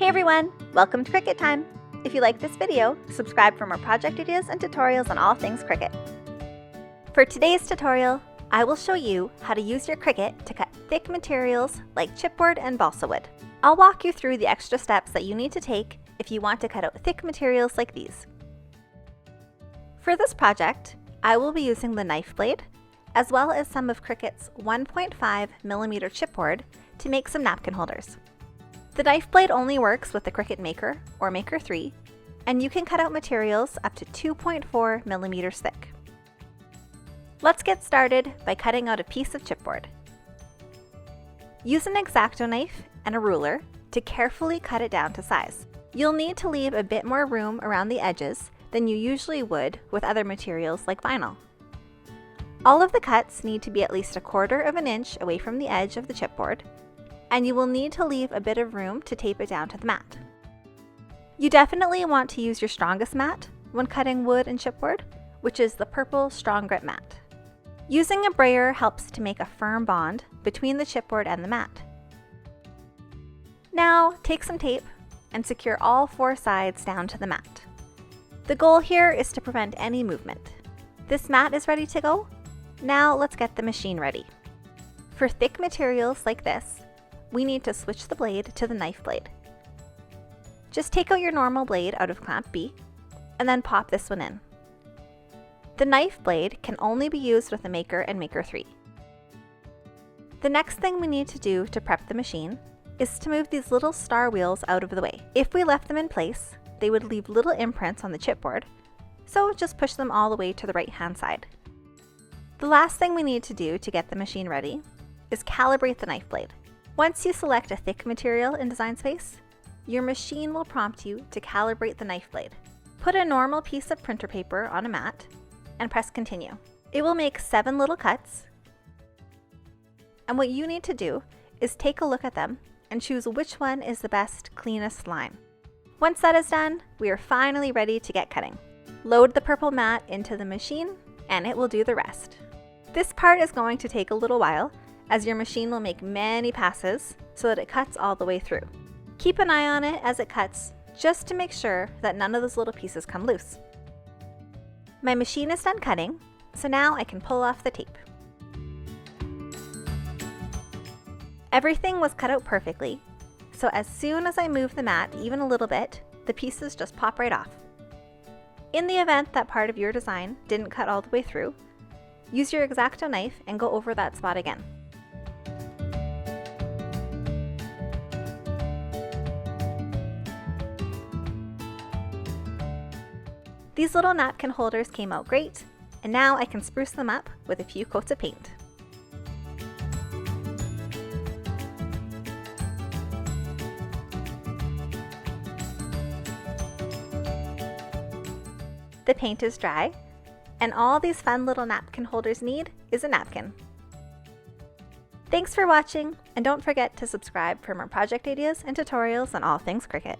Hey everyone, welcome to Cricut time. If you like this video, subscribe for more project ideas and tutorials on all things Cricut. For today's tutorial, I will show you how to use your Cricut to cut thick materials like chipboard and balsa wood. I'll walk you through the extra steps that you need to take if you want to cut out thick materials like these. For this project, I will be using the knife blade, as well as some of Cricut's 1.5mm chipboard to make some napkin holders. The knife blade only works with the Cricut Maker or Maker 3, and you can cut out materials up to 2.4mm thick. Let's get started by cutting out a piece of chipboard. Use an X-Acto knife and a ruler to carefully cut it down to size. You'll need to leave a bit more room around the edges than you usually would with other materials like vinyl. All of the cuts need to be at least 1/4 inch away from the edge of the chipboard, and you will need to leave a bit of room to tape it down to the mat. You definitely want to use your strongest mat when cutting wood and chipboard, which is the purple Strong Grip mat. Using a brayer helps to make a firm bond between the chipboard and the mat. Now, take some tape and secure all 4 sides down to the mat. The goal here is to prevent any movement. This mat is ready to go. Now let's get the machine ready. For thick materials like this, we need to switch the blade to the knife blade. Just take out your normal blade out of clamp B, and then pop this one in. The knife blade can only be used with the Maker and Maker 3. The next thing we need to do to prep the machine is to move these little star wheels out of the way. If we left them in place, they would leave little imprints on the chipboard, so just push them all the way to the right-hand side. The last thing we need to do to get the machine ready is calibrate the knife blade. Once you select a thick material in Design Space, your machine will prompt you to calibrate the knife blade. Put a normal piece of printer paper on a mat and press continue. It will make 7 little cuts, and what you need to do is take a look at them and choose which one is the best, cleanest line. Once that is done, we are finally ready to get cutting. Load the purple mat into the machine and it will do the rest. This part is going to take a little while, as your machine will make many passes so that it cuts all the way through. Keep an eye on it as it cuts, just to make sure that none of those little pieces come loose. My machine is done cutting, so now I can pull off the tape. Everything was cut out perfectly, so as soon as I move the mat even a little bit, the pieces just pop right off. In the event that part of your design didn't cut all the way through, use your X-Acto knife and go over that spot again. These little napkin holders came out great, and now I can spruce them up with a few coats of paint. The paint is dry, and all these fun little napkin holders need is a napkin. Thanks for watching, and don't forget to subscribe for more project ideas and tutorials on all things Cricut.